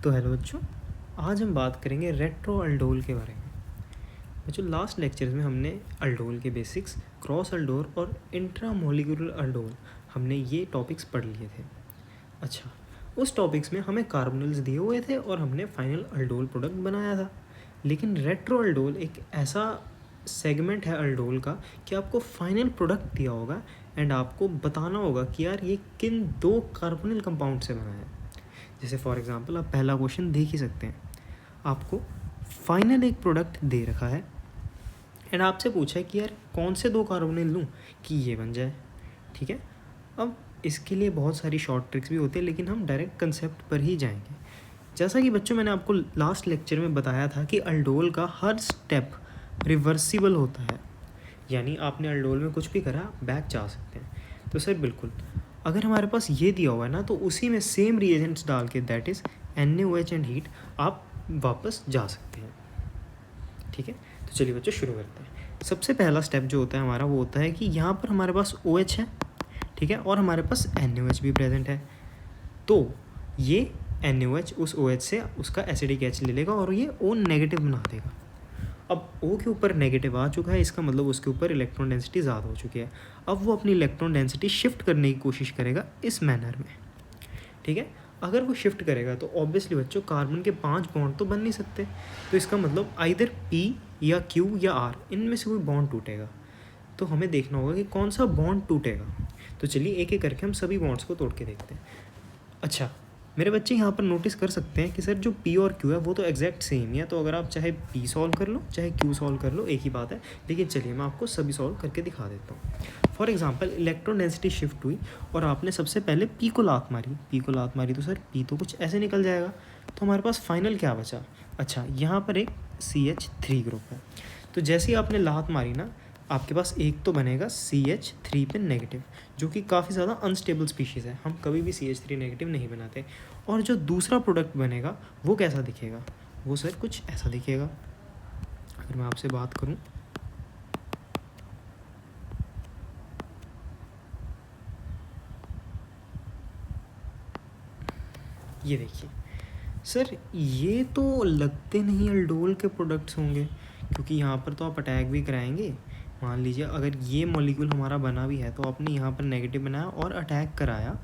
तो हेलो बच्चों, आज हम बात करेंगे रेट्रो अल्डोल के बारे में। बच्चों, लास्ट लेक्चर में हमने अल्डोल के बेसिक्स, क्रॉस अल्डोल और इंट्रामोलिकुलर अल्डोल, हमने ये टॉपिक्स पढ़ लिए थे। अच्छा, उस टॉपिक्स में हमें कार्बोनिल्स दिए हुए थे और हमने फाइनल अल्डोल प्रोडक्ट बनाया था। लेकिन रेट्रो अल्डोल एक ऐसा सेगमेंट है अल्डोल का कि आपको फाइनल प्रोडक्ट दिया होगा एंड आपको बताना होगा कि यार ये किन दो कार्बोनिल कंपाउंड से बना है। जैसे फॉर एग्जांपल आप पहला क्वेश्चन देख ही सकते हैं। आपको फाइनल एक प्रोडक्ट दे रखा है एंड आपसे पूछा है कि यार कौन से दो कार्बोनिल लूँ कि ये बन जाए। ठीक है, अब इसके लिए बहुत सारी शॉर्ट ट्रिक्स भी होती है, लेकिन हम डायरेक्ट कंसेप्ट पर ही जाएंगे। जैसा कि बच्चों मैंने आपको लास्ट लेक्चर में बताया था कि अल्डोल का हर स्टेप रिवर्सिबल होता है, यानी आपने अल्डोल में कुछ भी करा बैक जा सकते हैं। तो सर बिल्कुल, अगर हमारे पास ये दिया हुआ है ना, तो उसी में सेम रिएजेंट्स डाल के, that is NaOH and heat, आप वापस जा सकते हैं। ठीक है, तो चलिए बच्चों शुरू करते हैं। सबसे पहला स्टेप जो होता है हमारा, वो होता है कि यहाँ पर हमारे पास OH है, ठीक है, और हमारे पास NaOH भी प्रेजेंट है। तो ये NaOH उस OH से उसका एसिडिक H ले लेगा और ये O नेगेटिव बना देगा। अब O के ऊपर नेगेटिव आ चुका है, इसका मतलब उसके ऊपर इलेक्ट्रॉन डेंसिटी ज़्यादा हो चुकी है। अब वो अपनी इलेक्ट्रॉन डेंसिटी शिफ्ट करने की कोशिश करेगा इस मैनर में। ठीक है, अगर वो शिफ्ट करेगा तो ऑब्वियसली बच्चों कार्बन के 5 बॉन्ड तो बन नहीं सकते, तो इसका मतलब आइदर P या Q या R, इनमें से कोई बॉन्ड टूटेगा। तो हमें देखना होगा कि कौन सा बॉन्ड टूटेगा। तो चलिए एक एक करके हम सभी बॉन्ड्स को तोड़ के देखते हैं। अच्छा, मेरे बच्चे यहाँ पर नोटिस कर सकते हैं कि सर जो P और Q है वो तो एग्जैक्ट सेम ही है। तो अगर आप चाहे P सॉल्व कर लो चाहे Q सॉल्व कर लो, एक ही बात है। लेकिन चलिए मैं आपको सभी सॉल्व करके दिखा देता हूँ। For example electron density shift हुई और आपने सबसे पहले P को लात मारी, तो सर P तो कुछ ऐसे निकल जाएगा। तो हमारे पास फाइनल क्या बचा? अच्छा, यहाँ पर एक CH3 ग्रुप है। तो जैसे ही आपने लात मारी ना, आपके पास एक तो बनेगा CH3 पे नेगेटिव, जो कि काफ़ी ज़्यादा अनस्टेबल स्पीशीज़ है। हम कभी भी CH3 नेगेटिव नहीं बनाते। और जो दूसरा प्रोडक्ट बनेगा वो कैसा दिखेगा? वो सर कुछ ऐसा दिखेगा। अगर मैं आपसे बात करूं, ये देखिए सर, ये तो लगते नहीं अल्डोल के प्रोडक्ट्स होंगे, क्योंकि यहाँ पर तो आप अटैक भी कराएंगे। मान लीजिए अगर ये मॉलिक्यूल हमारा बना भी है तो आपने यहाँ पर नेगेटिव बनाया और अटैक कराया,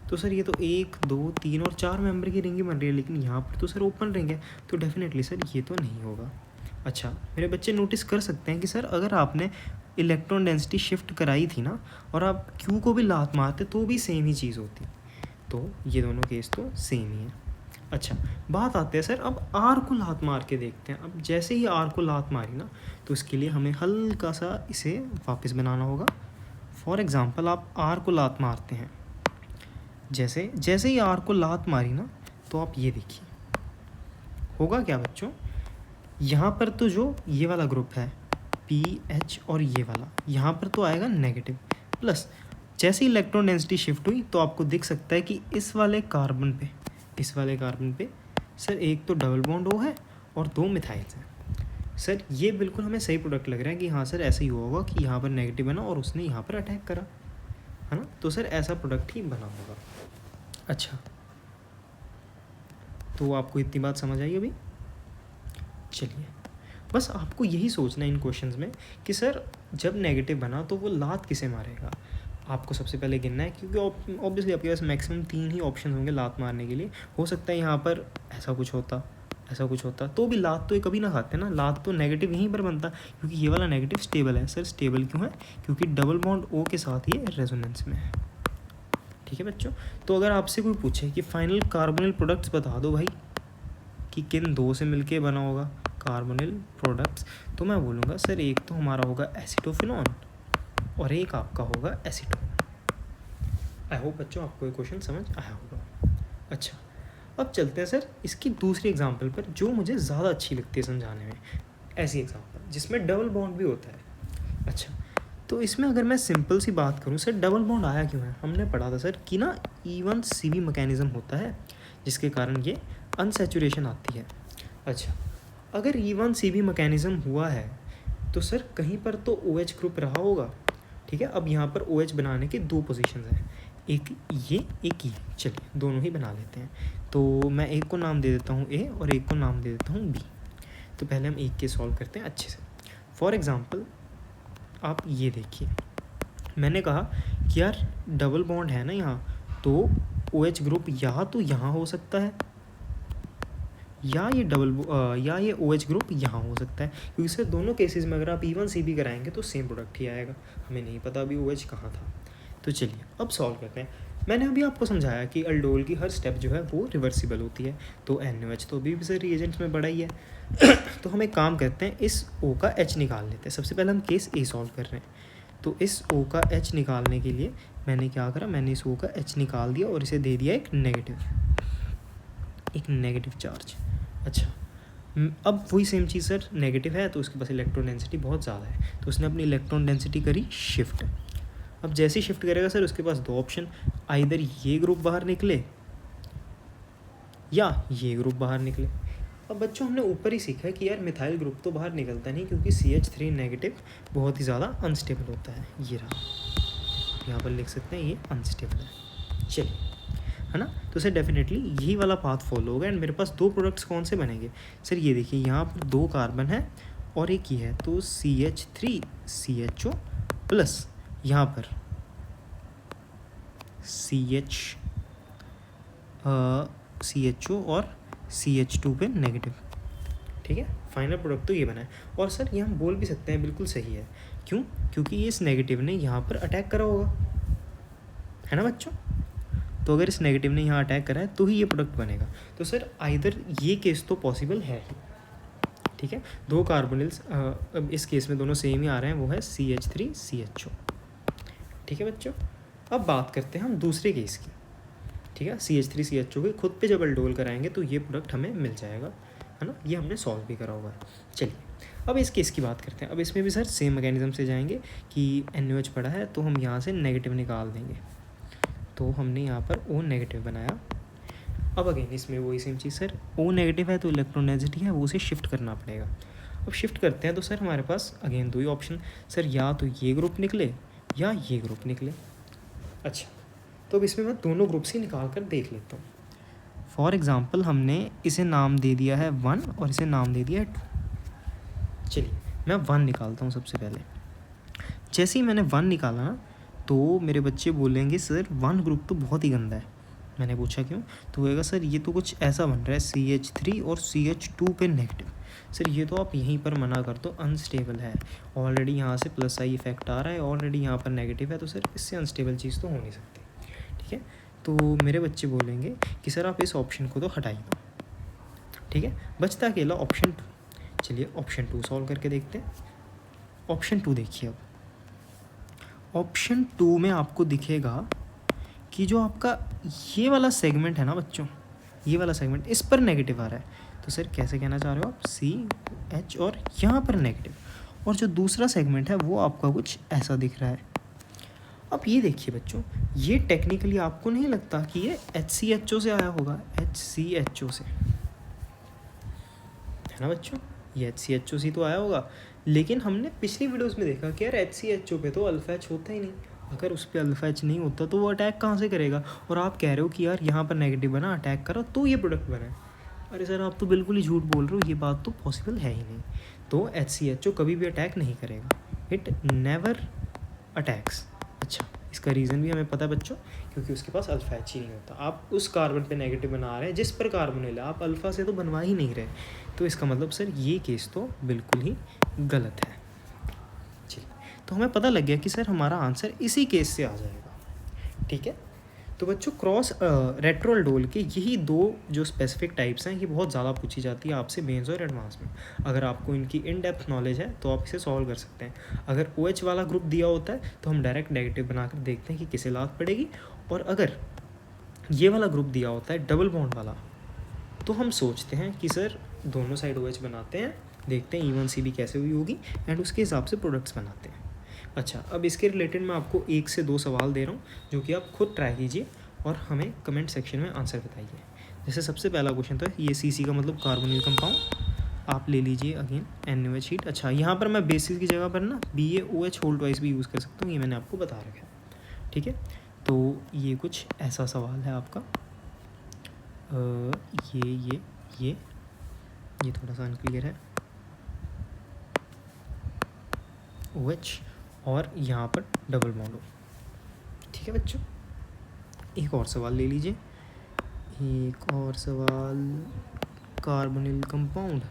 तो सर ये तो 1 2 3 और 4 मेंबर की रिंग ही बन रही है, लेकिन यहाँ पर तो सर ओपन रिंग है। तो डेफिनेटली सर ये तो नहीं होगा। अच्छा, मेरे बच्चे नोटिस कर सकते हैं कि सर अगर आपने इलेक्ट्रॉन डेंसिटी शिफ्ट कराई थी ना और आप Q को भी लात मारते तो भी सेम ही चीज़ होती। तो ये दोनों केस तो सेम ही है। अच्छा, बात आते हैं सर अब R को लात मार के देखते हैं। अब जैसे ही R को लात मारी ना, तो इसके लिए हमें हल्का सा इसे वापस बनाना होगा। फॉर एग्ज़ाम्पल आप R को लात मारते हैं, जैसे ही R को लात मारी ना, तो आप ये देखिए होगा क्या बच्चों, यहाँ पर तो जो ये वाला ग्रुप है PH और ये वाला, यहाँ पर तो आएगा नेगेटिव प्लस। जैसे ही इलेक्ट्रॉन डेंसिटी शिफ्ट हुई तो आपको दिख सकता है कि इस वाले कार्बन पे सर एक तो डबल बॉन्ड O है और 2 मिथाइल्स हैं। सर ये बिल्कुल हमें सही प्रोडक्ट लग रहा है कि हाँ सर ऐसा ही हुआ होगा कि यहाँ पर नेगेटिव बना और उसने यहाँ पर अटैक करा, है ना। तो सर ऐसा प्रोडक्ट ही बना होगा। अच्छा, तो आपको इतनी बात समझ आई अभी? चलिए, बस आपको यही सोचना है इन क्वेश्चंस में कि सर जब नेगेटिव बना तो वो लात किसे मारेगा। आपको सबसे पहले गिनना है, क्योंकि ऑब्वियसली आपके पास मैक्सिमम 3 ही ऑप्शन होंगे लात मारने के लिए। हो सकता है यहाँ पर ऐसा कुछ होता तो भी लात तो ये कभी ना खाते ना, लात तो नेगेटिव यहीं पर बनता, क्योंकि ये वाला नेगेटिव स्टेबल है। सर स्टेबल क्यों है? क्योंकि डबल बॉन्ड O के साथ ये रेजोनेंस में है। ठीक है बच्चों, तो अगर आपसे कोई पूछे कि फाइनल कार्बोनिल प्रोडक्ट्स बता दो भाई कि किन दो से मिलके बना होगा कार्बोनिल प्रोडक्ट्स, तो मैं बोलूँगा सर एक तो हमारा होगा एसिटोफिनॉन और एक आपका होगा एसीटोन। आई होप बच्चों आपको ये क्वेश्चन समझ आया होगा। अच्छा, अब चलते हैं सर इसकी दूसरी एग्जांपल पर, जो मुझे ज़्यादा अच्छी लगती है समझाने में। ऐसी एग्जांपल जिसमें डबल बॉन्ड भी होता है। अच्छा, तो इसमें अगर मैं सिंपल सी बात करूँ सर, डबल बॉन्ड आया क्यों है? हमने पढ़ा था सर कि ना E1CB मैकेनिज़्म होता है, जिसके कारण ये अनसैचुरेशन आती है। अच्छा, अगर E1CB मैकेनिज़्म हुआ है तो सर कहीं पर तो OH ग्रुप रहा होगा। ठीक है, अब यहाँ पर OH बनाने की 2 पोजीशंस हैं। एक ये एक ये, चलिए दोनों ही बना लेते हैं। तो मैं एक को नाम दे देता हूँ ए और एक को नाम दे देता हूँ बी। तो पहले हम एक के सॉल्व करते हैं अच्छे से। फॉर एग्ज़ाम्पल आप ये देखिए, मैंने कहा कि यार डबल बॉन्ड है ना यहाँ, तो OH ग्रुप या तो यहाँ हो सकता है या ये OH ग्रुप यहाँ हो सकता है, क्योंकि सर दोनों केसेस में अगर आप E1CB कराएंगे तो सेम प्रोडक्ट ही आएगा। हमें नहीं पता अभी OH कहाँ था। तो चलिए अब सॉल्व करते हैं। मैंने अभी आपको समझाया कि अल्डोल की हर स्टेप जो है वो रिवर्सिबल होती है, तो NOH तो अभी भी सर रिएजेंट्स में बड़ा ही है। तो हम एक काम करते हैं, इस O का H निकाल लेते हैं। सबसे पहले हम केस A सॉल्व कर रहे हैं, तो इस O का H निकालने के लिए मैंने क्या करा, मैंने इस O का H निकाल दिया और इसे दे दिया एक नेगेटिव चार्ज। अच्छा, अब वही सेम चीज़ सर, नेगेटिव है तो उसके पास इलेक्ट्रॉन डेंसिटी बहुत ज़्यादा है, तो उसने अपनी इलेक्ट्रॉन डेंसिटी करी शिफ्ट। अब जैसे ही शिफ्ट करेगा सर उसके पास दो ऑप्शन, आइदर ये ग्रुप बाहर निकले या ये ग्रुप बाहर निकले। अब बच्चों हमने ऊपर ही सीखा है कि यार मिथाइल ग्रुप तो बाहर निकलता नहीं, क्योंकि CH3 नेगेटिव बहुत ही ज़्यादा अनस्टेबल होता है। ये रहा, यहाँ पर लिख सकते हैं ये अनस्टेबल है। चलिए, है ना, तो सर डेफिनेटली यही वाला पाथ फॉलो होगा। एंड मेरे पास दो प्रोडक्ट्स कौन से बनेंगे सर, ये देखिए यहाँ पर दो कार्बन है और एक ही है, तो CH3 CHO प्लस यहाँ पर CHO और CH2 पे नेगेटिव। ठीक है, फाइनल प्रोडक्ट तो ये बना है। और सर ये हम बोल भी सकते हैं बिल्कुल सही है, क्यों, क्योंकि इस नेगेटिव ने यहाँ पर अटैक करा होगा, है ना बच्चों। तो अगर इस नेगेटिव ने यहाँ अटैक करा है तो ही ये प्रोडक्ट बनेगा। तो सर आइदर ये केस तो पॉसिबल है ही। ठीक है, दो कार्बोनिल्स अब इस केस में दोनों सेम ही आ रहे हैं, वो है CH3 CHO। ठीक है बच्चों, अब बात करते हैं हम दूसरे केस की। ठीक है, CH3 CHO के खुद पे जब अल्डोल कराएंगे तो ये प्रोडक्ट हमें मिल जाएगा, है ना, ये हमने सॉल्व भी करा हुआ है। चलिए अब इस केस की बात करते हैं। अब इसमें भी सर सेम मैकेनिज्म से जाएंगे कि NOH पड़ा है तो हम यहाँ से नेगेटिव निकाल देंगे, तो हमने यहाँ पर O नेगेटिव बनाया। अब अगेन इसमें वही सेम चीज़ सर, O नेगेटिव है तो इलेक्ट्रॉन डेंसिटी है वो उसे शिफ्ट करना पड़ेगा। अब शिफ्ट करते हैं तो सर हमारे पास अगेन दो ही ऑप्शन सर, या तो ये ग्रुप निकले या ये ग्रुप निकले। अच्छा, तो अब इसमें मैं दोनों ग्रुप्स ही निकाल कर देख लेता हूँ। फॉर एग्ज़ाम्पल हमने इसे नाम दे दिया है 1 और इसे नाम दे दिया है 2। चलिए मैं 1 निकालता हूँ सबसे पहले। जैसे ही मैंने 1 निकाला ना तो मेरे बच्चे बोलेंगे सर 1 ग्रुप तो बहुत ही गंदा है। मैंने पूछा क्यों, तो कहेगा सर ये तो कुछ ऐसा बन रहा है CH3 और CH2 पे नेगेटिव। सर ये तो आप यहीं पर मना कर दो, अनस्टेबल है, ऑलरेडी यहाँ से प्लस आई इफेक्ट आ रहा है, ऑलरेडी यहाँ पर नेगेटिव है, तो सर इससे अनस्टेबल चीज़ तो हो नहीं सकती। ठीक है, तो मेरे बच्चे बोलेंगे कि सर आप इस ऑप्शन को तो हटा ही दो। ठीक है, बचता अकेला ऑप्शन 2। चलिए ऑप्शन 2 सॉल्व करके देखते हैं। ऑप्शन 2 देखिए, अब ऑप्शन 2 में आपको दिखेगा कि जो आपका ये वाला सेगमेंट है ना बच्चों, ये वाला सेगमेंट इस पर नेगेटिव आ रहा है। तो सर कैसे कहना चाह रहे हो आप, CH और यहाँ पर नेगेटिव, और जो दूसरा सेगमेंट है वो आपका कुछ ऐसा दिख रहा है। अब ये देखिए बच्चों, ये टेक्निकली आपको नहीं लगता कि ये HCHO से आया होगा, HCHO से, है ना बच्चों, ये HCHO से तो आया होगा। लेकिन हमने पिछली वीडियोस में देखा कि यार HCHO पे तो अल्फा H होता ही नहीं, अगर उस पर अल्फा H नहीं होता तो वो अटैक कहाँ से करेगा। और आप कह रहे हो कि यार यहाँ पर नेगेटिव बना, अटैक करो तो ये प्रोडक्ट बना है। अरे सर आप तो बिल्कुल ही झूठ बोल रहे हो, ये बात तो पॉसिबल है ही नहीं। तो HCHO कभी भी अटैक नहीं करेगा, इट नेवर अटैक्स। अच्छा, इसका रीज़न भी हमें पता है बच्चों, क्योंकि उसके पास अल्फा H ही नहीं होता। आप उस कार्बन पे नेगेटिव बना रहे हैं जिस पर कार्बोनिल है, आप अल्फा से तो बनवा ही नहीं रहे, तो इसका मतलब सर ये केस तो बिल्कुल ही गलत है। चलिए, तो हमें पता लग गया कि सर हमारा आंसर इसी केस से आ जाएगा। ठीक है, तो बच्चों क्रॉस रेट्रो अल्डोल के यही दो जो स्पेसिफिक टाइप्स हैं, ये बहुत ज़्यादा पूछी जाती है आपसे मेंस और एडवांस में। अगर आपको इनकी इन डेप्थ नॉलेज है तो आप इसे सॉल्व कर सकते हैं। अगर OH वाला ग्रुप दिया होता है तो हम डायरेक्ट नेगेटिव बनाकर देखते हैं कि किसे लात पड़ेगी, और अगर ये वाला ग्रुप दिया होता है डबल बॉन्ड वाला तो हम सोचते हैं कि सर दोनों साइड OH बनाते हैं, देखते हैं E1CB कैसे हुई होगी, एंड उसके हिसाब से प्रोडक्ट्स बनाते हैं। अच्छा, अब इसके रिलेटेड मैं आपको 1 से 2 सवाल दे रहा हूँ जो कि आप खुद ट्राई कीजिए और हमें कमेंट सेक्शन में आंसर बताइए। जैसे सबसे पहला क्वेश्चन था, ये CC का मतलब कार्बोनिल कंपाउंड, आप ले लीजिए अगेन NOH शीट। अच्छा, यहाँ पर मैं बेसिस की जगह पर ना BaOH होल ट्वाइस भी यूज़ कर सकता हूँ, ये मैंने आपको बता रखा है। ठीक है, तो ये कुछ ऐसा सवाल है आपका। ये थोड़ा सा अनक्लियर है। OH और यहाँ पर डबल बॉन्ड हो। ठीक है बच्चों, एक और सवाल ले लीजिए। एक और सवाल, कार्बोनिल कंपाउंड,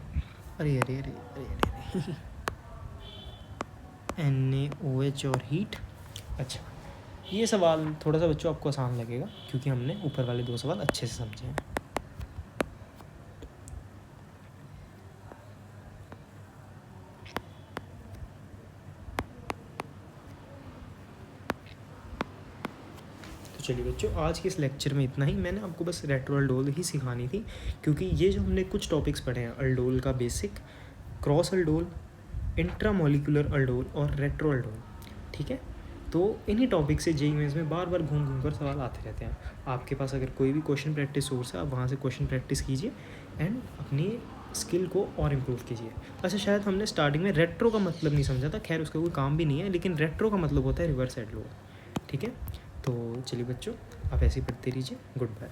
अरे अरे अरे अरे अरे, अरे। NaOH और हीट। अच्छा, ये सवाल थोड़ा सा बच्चों आपको आसान लगेगा क्योंकि हमने ऊपर वाले 2 सवाल अच्छे से समझे हैं। तो चलिए बच्चों, आज के इस लेक्चर में इतना ही। मैंने आपको बस रेट्रो अल्डोल ही सिखानी थी क्योंकि ये जो हमने कुछ टॉपिक्स पढ़े हैं, अल्डोल का basic, cross aldol, intramolecular aldol और रेट्रो अल्डोल, ठीक है। तो इन्हीं टॉपिक से जेईई मेंस में बार बार घूम घूम कर सवाल आते रहते हैं। आपके पास अगर कोई भी क्वेश्चन प्रैक्टिस सोर्स है, आप वहाँ से क्वेश्चन प्रैक्टिस कीजिए एंड अपनी स्किल को और इम्प्रूव कीजिए। अच्छा, शायद हमने स्टार्टिंग में रेट्रो का मतलब नहीं समझा था, खैर उसका कोई काम भी नहीं है, लेकिन रेट्रो का मतलब होता है रिवर्स अल्डोल। ठीक है, तो चलिए बच्चों, आप ऐसे ही पढ़ते रहिए। Good bye.